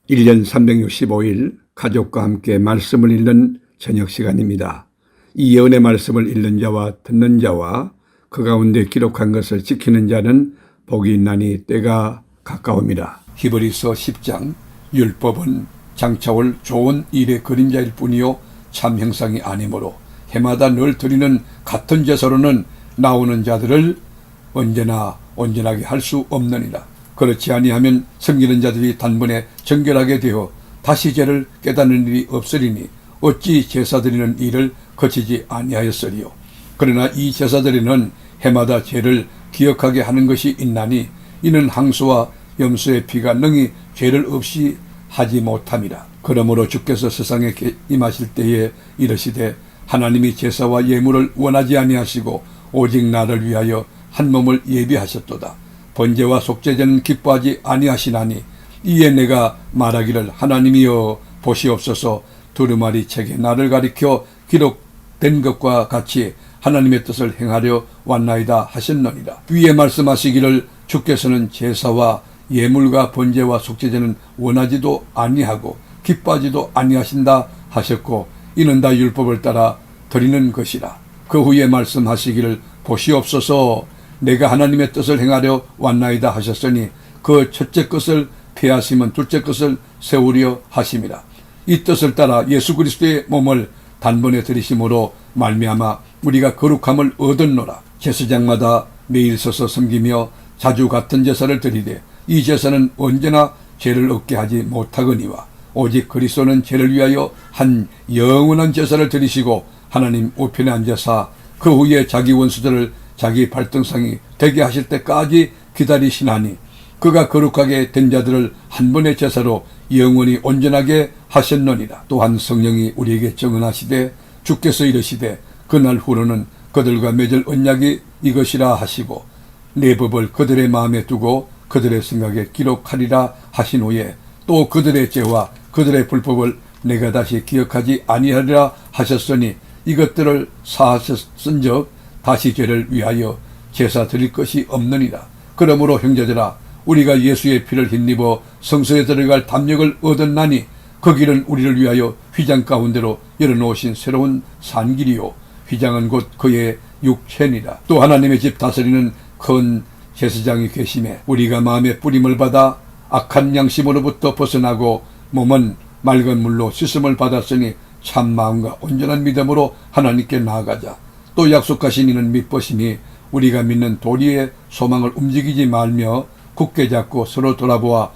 1년 365일 가족과 함께 말씀을 읽는 저녁 시간입니다. 이 예언의 말씀을 읽는 자와 듣는 자와 그 가운데 기록한 것을 지키는 자는 복이 있나니 때가 가까웁니다. 히브리서 10장 율법은 장차올 좋은 일의 그림자일 뿐이요 참 형상이 아니므로 해마다 늘 드리는 같은 제사로는 나오는 자들을 언제나 온전하게 할 수 없느니라. 그렇지 아니하면 섬기는 자들이 단번에 정결하게 되어 다시 죄를 깨닫는 일이 없으리니 어찌 제사 드리는 일을 거치지 아니하였으리요. 그러나 이 제사 드리는 해마다 죄를 기억하게 하는 것이 있나니 이는 항소와 염소의 피가 능히 죄를 없이 하지 못함이라. 그러므로 주께서 세상에 임하실 때에 이르시되 하나님이 제사와 예물을 원하지 아니하시고 오직 나를 위하여 한 몸을 예비하셨도다. 번제와 속죄제는 기뻐하지 아니하시나니 이에 내가 말하기를 하나님이여 보시옵소서 두루마리 책에 나를 가리켜 기록된 것과 같이 하나님의 뜻을 행하려 왔나이다 하셨느니라. 위에 말씀하시기를 주께서는 제사와 예물과 번제와 속죄제는 원하지도 아니하고 기뻐하지도 아니하신다 하셨고 이는 다 율법을 따라 드리는 것이라. 그 후에 말씀하시기를 보시옵소서 내가 하나님의 뜻을 행하려 왔나이다 하셨으니 그 첫째 것을 폐하시면 둘째 것을 세우려 하심이라. 이 뜻을 따라 예수 그리스도의 몸을 단번에 들이심으로 말미암아 우리가 거룩함을 얻었노라. 제사장마다 매일 서서 섬기며 자주 같은 제사를 드리되 이 제사는 언제나 죄를 얻게 하지 못하거니와 오직 그리스도는 죄를 위하여 한 영원한 제사를 드리시고 하나님 우편에 앉아사 그 후에 자기 원수들을 자기 발등상이 되게 하실 때까지 기다리시나니 그가 거룩하게 된 자들을 한 번의 제사로 영원히 온전하게 하셨느니라. 또한 성령이 우리에게 증언하시되 주께서 이르시되 그날 후로는 그들과 맺을 언약이 이것이라 하시고 내 법을 그들의 마음에 두고 그들의 생각에 기록하리라 하신 후에 또 그들의 죄와 그들의 불법을 내가 다시 기억하지 아니하리라 하셨으니 이것들을 사하셨은즉 다시 죄를 위하여 제사 드릴 것이 없느니라. 그러므로 형제들아 우리가 예수의 피를 힘입어 성소에 들어갈 담력을 얻었나니 그 길은 우리를 위하여 휘장 가운데로 열어놓으신 새로운 산길이요 휘장은 곧 그의 육체니라. 또 하나님의 집 다스리는 큰 제사장이 계심에 우리가 마음의 뿌림을 받아 악한 양심으로부터 벗어나고 몸은 맑은 물로 씻음을 받았으니 참 마음과 온전한 믿음으로 하나님께 나아가자. 또 약속하신 이는 믿으시니 우리가 믿는 도리의 소망을 움직이지 말며 굳게 잡고 서로 돌아보아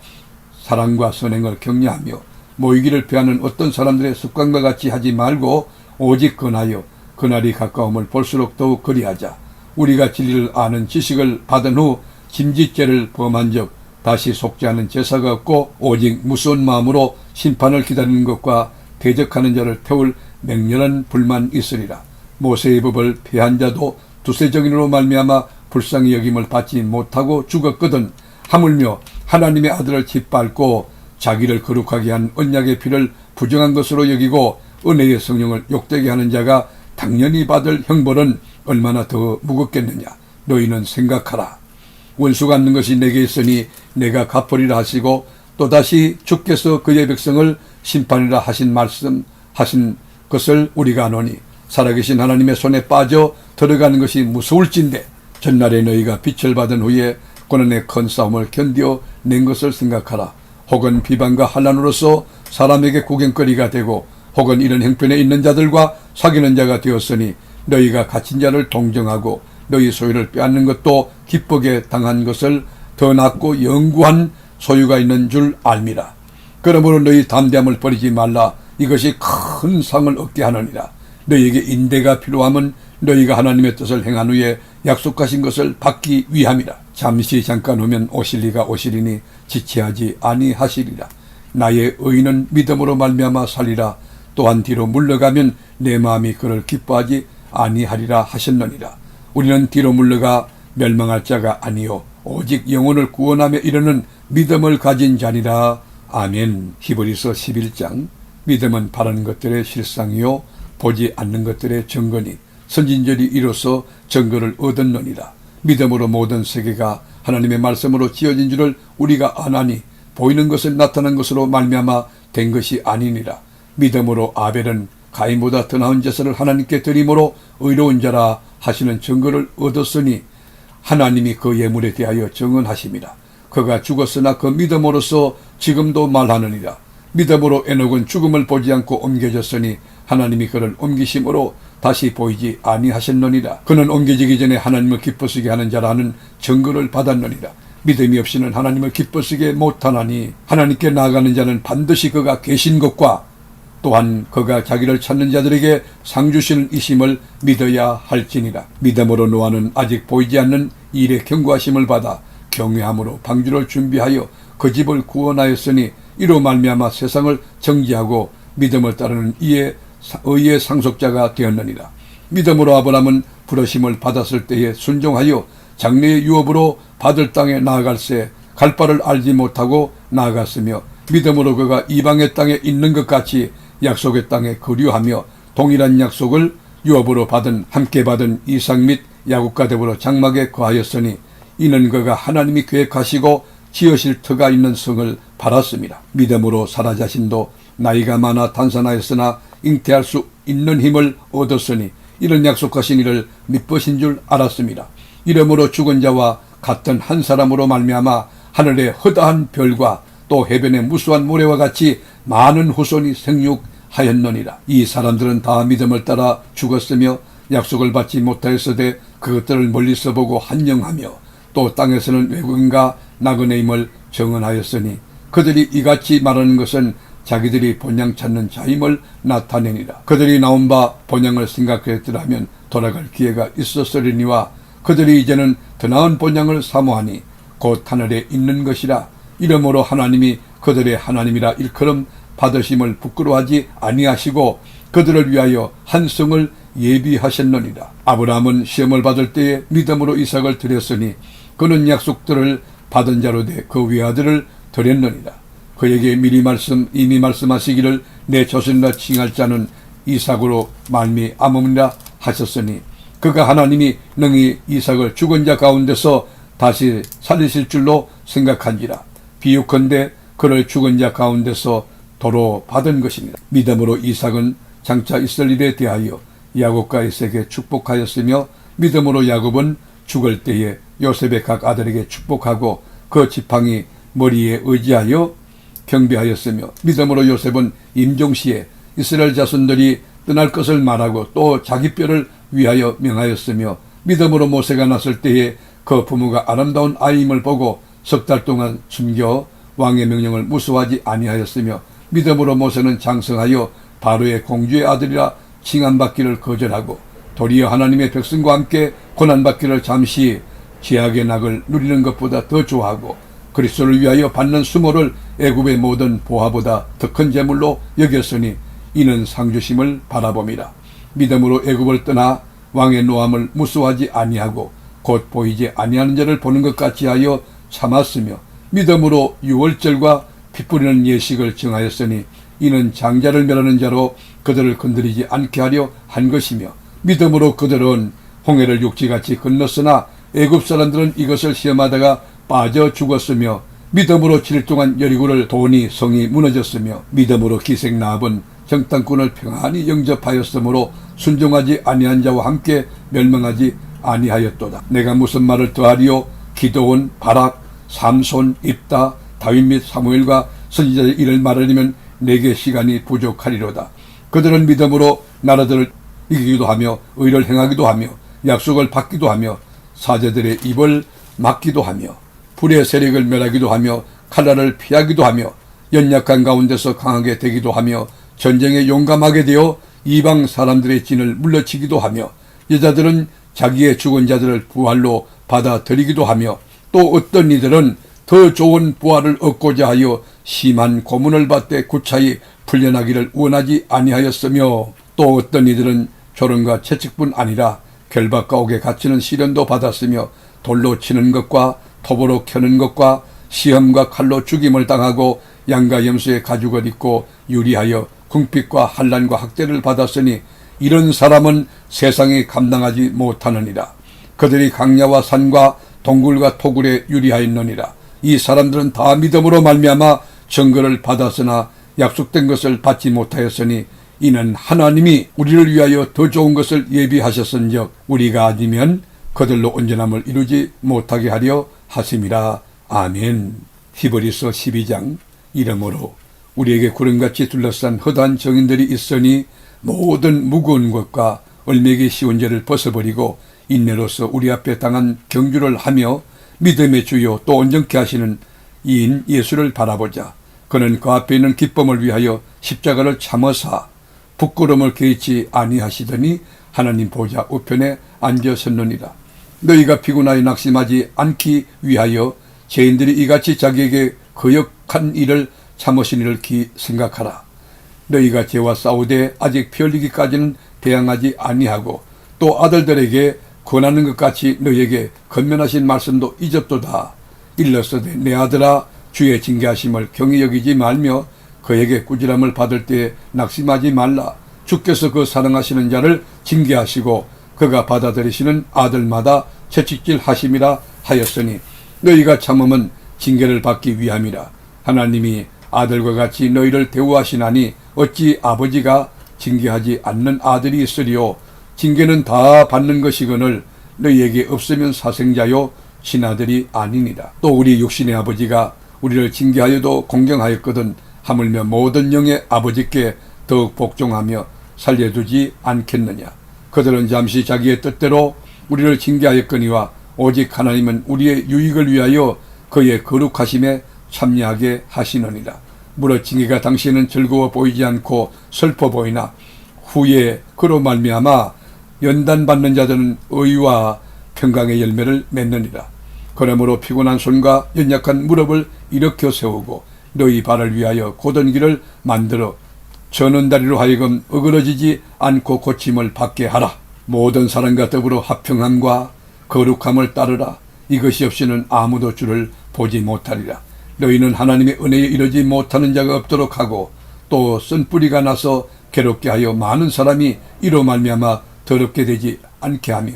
사랑과 선행을 격려하며 모이기를 피하는 어떤 사람들의 습관과 같이 하지 말고 오직 권하여 그날이 가까움을 볼수록 더욱 그리하자. 우리가 진리를 아는 지식을 받은 후 짐짓죄를 범한 적 다시 속지 않은 제사가 없고 오직 무서운 마음으로 심판을 기다리는 것과 대적하는 자를 태울 맹렬한 불만 있으리라. 모세의 법을 폐한 자도 두세 정인으로 말미암아 불쌍히 여김을 받지 못하고 죽었거든. 하물며 하나님의 아들을 짓밟고 자기를 거룩하게 한 언약의 피를 부정한 것으로 여기고 은혜의 성령을 욕되게 하는 자가 당연히 받을 형벌은 얼마나 더 무겁겠느냐. 너희는 생각하라. 원수 갚는 것이 내게 있으니 내가 갚으리라 하시고 또다시 주께서 그의 백성을 심판이라 하신 것을 우리가 아노니 살아계신 하나님의 손에 빠져 들어가는 것이 무서울진데 전날에 너희가 빛을 받은 후에 고난의 큰 싸움을 견디어 낸 것을 생각하라. 혹은 비방과 환난으로서 사람에게 구경거리가 되고 혹은 이런 형편에 있는 자들과 사귀는 자가 되었으니 너희가 갇힌 자를 동정하고 너희 소유를 빼앗는 것도 기쁘게 당한 것을 더 낫고 영구한 소유가 있는 줄 알미라. 그러므로 너희 담대함을 버리지 말라. 이것이 큰 상을 얻게 하느니라. 너희에게 인대가 필요함은 너희가 하나님의 뜻을 행한 후에 약속하신 것을 받기 위함이라. 잠시 잠깐 후면 오실 이가 오시리니 지체하지 아니하시리라. 나의 의인은 믿음으로 말미암아 살리라. 또한 뒤로 물러가면 내 마음이 그를 기뻐하지 아니하리라 하셨느니라. 우리는 뒤로 물러가 멸망할 자가 아니요 오직 영혼을 구원하며 이르는 믿음을 가진 자니라. 아멘. 히브리서 11장 믿음은 바라는 것들의 실상이요 보지 않는 것들의 증거니 선진들이 이로써 증거를 얻었느니라. 믿음으로 모든 세계가 하나님의 말씀으로 지어진 줄을 우리가 아나니 보이는 것을 나타난 것으로 말미암아 된 것이 아니니라. 믿음으로 아벨은 가인보다 더 나은 제사를 하나님께 드림으로 의로운 자라 하시는 증거를 얻었으니 하나님이 그 예물에 대하여 증언하심이라. 그가 죽었으나 그 믿음으로써 지금도 말하느니라. 믿음으로 에녹은 죽음을 보지 않고 옮겨졌으니 하나님이 그를 옮기심으로 다시 보이지 아니하셨느니라. 그는 옮겨지기 전에 하나님을 기뻐시게 하는 자라는 증거를 받았느니라. 믿음이 없이는 하나님을 기뻐시게 못하나니 하나님께 나아가는 자는 반드시 그가 계신 것과 또한 그가 자기를 찾는 자들에게 상 주시는 이심을 믿어야 할지니라. 믿음으로 노아는 아직 보이지 않는 일에 경고하심을 받아 경외함으로 방주를 준비하여 그 집을 구원하였으니 이로 말미암아 세상을 정지하고 믿음을 따르는 의의 상속자가 되었느니라. 믿음으로 아브라함은 부르심을 받았을 때에 순종하여 장래의 유업으로 받을 땅에 나아갈새 갈 바를 알지 못하고 나아갔으며 믿음으로 그가 이방의 땅에 있는 것 같이 약속의 땅에 거류하며 동일한 약속을 유업으로 함께 받은 이삭 및 야곱과 더불어 장막에 거하였으니 이는 그가 하나님이 계획하시고 지으실 터가 있는 성을 바랐습니다. 믿음으로 사라 자신도 나이가 많아 단산하였으나 잉태할 수 있는 힘을 얻었으니 이런 약속하신 이를 미쁘신 줄 알았습니다. 이러므로 죽은 자와 같은 한 사람으로 말미암아 하늘의 허다한 별과 또 해변의 무수한 모래와 같이 많은 후손이 생육하였느니라. 이 사람들은 다 믿음을 따라 죽었으며 약속을 받지 못하였으되 그것들을 멀리서 보고 한영하며 또 땅에서는 외국인과 나그네임을 정언하였으니 그들이 이같이 말하는 것은 자기들이 본향 찾는 자임을 나타내니라. 그들이 나온 바 본향을 생각했더라면 돌아갈 기회가 있었으리니와 그들이 이제는 더 나은 본향을 사모하니 곧 하늘에 있는 것이라. 이러므로 하나님이 그들의 하나님이라 일컬음 받으심을 부끄러워하지 아니하시고 그들을 위하여 한 성을 예비하셨느니라. 아브라함은 시험을 받을 때에 믿음으로 이삭을 드렸으니 그는 약속들을 받은 자로 돼 그 외아들을 드렸느니라. 그에게 이미 말씀하시기를 내 조선이라 칭할 자는 이삭으로 말미암음이라 하셨으니 그가 하나님이 능히 이삭을 죽은 자 가운데서 다시 살리실 줄로 생각한지라. 비유컨대 그를 죽은 자 가운데서 도로 받은 것입니다. 믿음으로 이삭은 장차 있을 일에 대하여 야곱과 에색에 축복하였으며 믿음으로 야곱은 죽을 때에 요셉의 각 아들에게 축복하고 그 지팡이 머리에 의지하여 경배하였으며 믿음으로 요셉은 임종시에 이스라엘 자손들이 떠날 것을 말하고 또 자기 뼈를 위하여 명하였으며 믿음으로 모세가 났을 때에 그 부모가 아름다운 아이임을 보고 석 달 동안 숨겨 왕의 명령을 무수하지 아니하였으며 믿음으로 모세는 장성하여 바로의 공주의 아들이라 칭함받기를 거절하고 도리어 하나님의 백성과 함께 고난받기를 잠시 죄악의 낙을 누리는 것보다 더 좋아하고 그리스도를 위하여 받는 수모를 애굽의 모든 보화보다 더 큰 재물로 여겼으니 이는 상주심을 바라봄이라. 믿음으로 애굽을 떠나 왕의 노함을 무수하지 아니하고 곧 보이지 아니하는 자를 보는 것 같이 하여 참았으며 믿음으로 유월절과 피 뿌리는 예식을 정하였으니 이는 장자를 멸하는 자로 그들을 건드리지 않게 하려 한 것이며 믿음으로 그들은 홍해를 육지같이 건넜으나 애굽 사람들은 이것을 시험하다가 빠져 죽었으며 믿음으로 7일 동안 여리고를 도니 성이 무너졌으며 믿음으로 기생 라합은 정탐꾼을 평안히 영접하였으므로 순종하지 아니한 자와 함께 멸망하지 아니하였도다. 내가 무슨 말을 더하리요? 기드온, 바락, 삼손, 입다, 다윗 및 사무엘과 선지자의 일을 말하려면 내게 시간이 부족하리로다. 그들은 믿음으로 나라들을 이기기도 하며 의를 행하기도 하며 약속을 받기도 하며 사제들의 입을 막기도 하며 불의 세력을 멸하기도 하며 칼날을 피하기도 하며 연약한 가운데서 강하게 되기도 하며 전쟁에 용감하게 되어 이방 사람들의 진을 물러치기도 하며 여자들은 자기의 죽은 자들을 부활로 받아들이기도 하며 또 어떤 이들은 더 좋은 부활을 얻고자 하여 심한 고문을 받되 구차히 풀려나기를 원하지 아니하였으며 또 어떤 이들은 조롱과 채찍뿐 아니라 결박과 옥에 갇히는 시련도 받았으며 돌로 치는 것과 톱으로 켜는 것과 시험과 칼로 죽임을 당하고 양과 염소의 가죽을 입고 유리하여 궁핍과 환난과 학대를 받았으니 이런 사람은 세상이 감당하지 못하느니라. 그들이 강야와 산과 동굴과 토굴에 유리하였느니라. 이 사람들은 다 믿음으로 말미암아 증거를 받았으나 약속된 것을 받지 못하였으니 이는 하나님이 우리를 위하여 더 좋은 것을 예비하셨은즉 우리가 아니면 그들로 온전함을 이루지 못하게 하려 하심이라. 아멘. 히브리서 12장. 이러므로 우리에게 구름같이 둘러싼 허다한 정인들이 있으니 모든 무거운 것과 얼매기 쉬운 죄를 벗어버리고 인내로서 우리 앞에 당한 경주를 하며 믿음의 주요 또 온전케 하시는 이인 예수를 바라보자. 그는 그 앞에 있는 기쁨을 위하여 십자가를 참으사 부끄러움을 개의치 아니하시더니 하나님 보좌 우편에 앉으셨느니라. 너희가 피곤하여 낙심하지 않기 위하여 죄인들이 이같이 자기에게 거역한 일을 참으신 일을 생각하라. 너희가 죄와 싸우되 아직 피 흘리기까지는 대항하지 아니하고 또 아들들에게 권하는 것 같이 너희에게 건면하신 말씀도 잊었도다. 일러서되 내 아들아 주의 징계하심을 경히 여기지 말며 그에게 꾸지람을 받을 때에 낙심하지 말라. 주께서 그 사랑하시는 자를 징계하시고 그가 받아들이시는 아들마다 채찍질 하심이라 하였으니 너희가 참음은 징계를 받기 위함이라. 하나님이 아들과 같이 너희를 대우하시나니 어찌 아버지가 징계하지 않는 아들이 있으리요. 징계는 다 받는 것이거늘 너희에게 없으면 사생자요 친아들이 아니니라. 또 우리 육신의 아버지가 우리를 징계하여도 공경하였거든 하물며 모든 영의 아버지께 더욱 복종하며 살려두지 않겠느냐. 그들은 잠시 자기의 뜻대로 우리를 징계하였거니와 오직 하나님은 우리의 유익을 위하여 그의 거룩하심에 참여하게 하시느니라. 무릇 징계가 당시에는 즐거워 보이지 않고 슬퍼 보이나 후에 그로 말미암아 연단받는 자들은 의와 평강의 열매를 맺느니라. 그러므로 피곤한 손과 연약한 무릎을 일으켜 세우고 너희 발을 위하여 곧은 길을 만들어 저는 다리로 하여금 어그러지지 않고 고침을 받게 하라. 모든 사람과 더불어 화평함과 거룩함을 따르라. 이것이 없이는 아무도 주를 보지 못하리라. 너희는 하나님의 은혜에 이르지 못하는 자가 없도록 하고 또 쓴 뿌리가 나서 괴롭게 하여 많은 사람이 이로 말미암아 더럽게 되지 않게 하며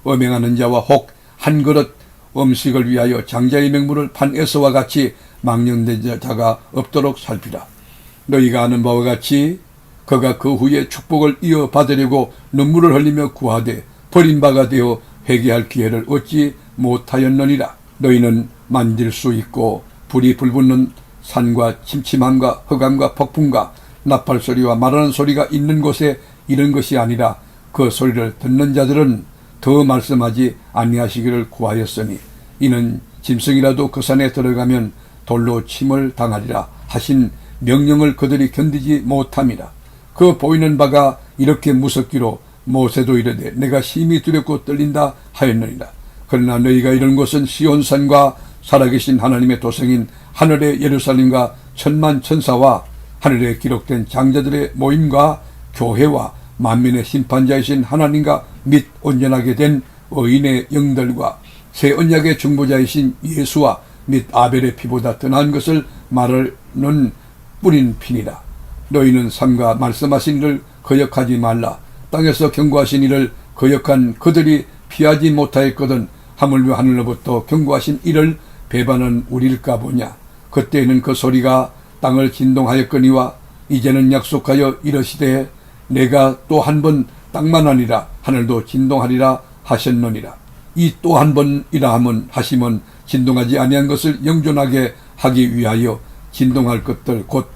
음행하는 자와 혹 한 그릇 음식을 위하여 장자의 명분을 판 에서와 같이 망령된 자가 없도록 살피라. 너희가 아는 바와 같이 그가 그 후에 축복을 이어받으려고 눈물을 흘리며 구하되 버림바가 되어 회개할 기회를 얻지 못하였느니라. 너희는 만질 수 있고 불이 불붙는 산과 침침함과 흑암과 폭풍과 나팔소리와 말하는 소리가 있는 곳에 이런 것이 아니라 그 소리를 듣는 자들은 더 말씀하지 아니하시기를 구하였으니 이는 짐승이라도 그 산에 들어가면 돌로 침을 당하리라 하신 명령을 그들이 견디지 못함이라. 그 보이는 바가 이렇게 무섭기로 모세도 이르되 내가 심히 두렵고 떨린다 하였느니라. 그러나 너희가 이런 것은 시온산과 살아계신 하나님의 도성인 하늘의 예루살렘과 천만 천사와 하늘에 기록된 장자들의 모임과 교회와 만민의 심판자이신 하나님과 및 온전하게 된 의인의 영들과 새 언약의 중보자이신 예수와 및 아벨의 피보다 더 나은 것을 말하는 뿌린 피니라. 너희는 삼가 말씀하신 이를 거역하지 말라. 땅에서 경고하신 이를 거역한 그들이 피하지 못하였거든 하물며 하늘로부터 경고하신 이를 배반한 우리일까 보냐. 그때에는 그 소리가 땅을 진동하였거니와 이제는 약속하여 이르시되 내가 또 한 번 땅만 아니라 하늘도 진동하리라 하셨느니라. 이 또 한 번이라 함은 하심은 진동하지 아니한 것을 영존하게 하기 위하여 진동할 것들 곧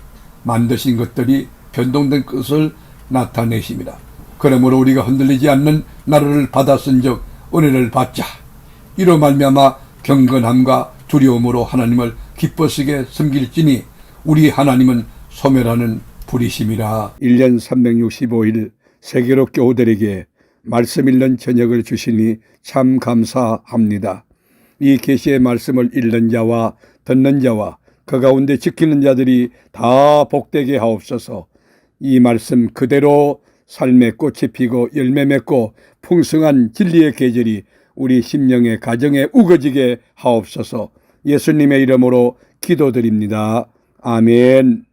만드신 것들이 변동된 것을 나타내심이라. 그러므로 우리가 흔들리지 않는 나라를 받았은즉 은혜를 받자. 이로 말미암아 경건함과 두려움으로 하나님을 기뻐스게 섬길지니 우리 하나님은 소멸하는 불이심이라. 1년 365일 세계로 교우들에게 말씀 읽는 저녁을 주시니 참 감사합니다. 이 계시의 말씀을 읽는 자와 듣는 자와 그 가운데 지키는 자들이 다 복되게 하옵소서. 이 말씀 그대로 삶의 꽃이 피고 열매 맺고 풍성한 진리의 계절이 우리 심령의 가정에 우거지게 하옵소서. 예수님의 이름으로 기도드립니다. 아멘.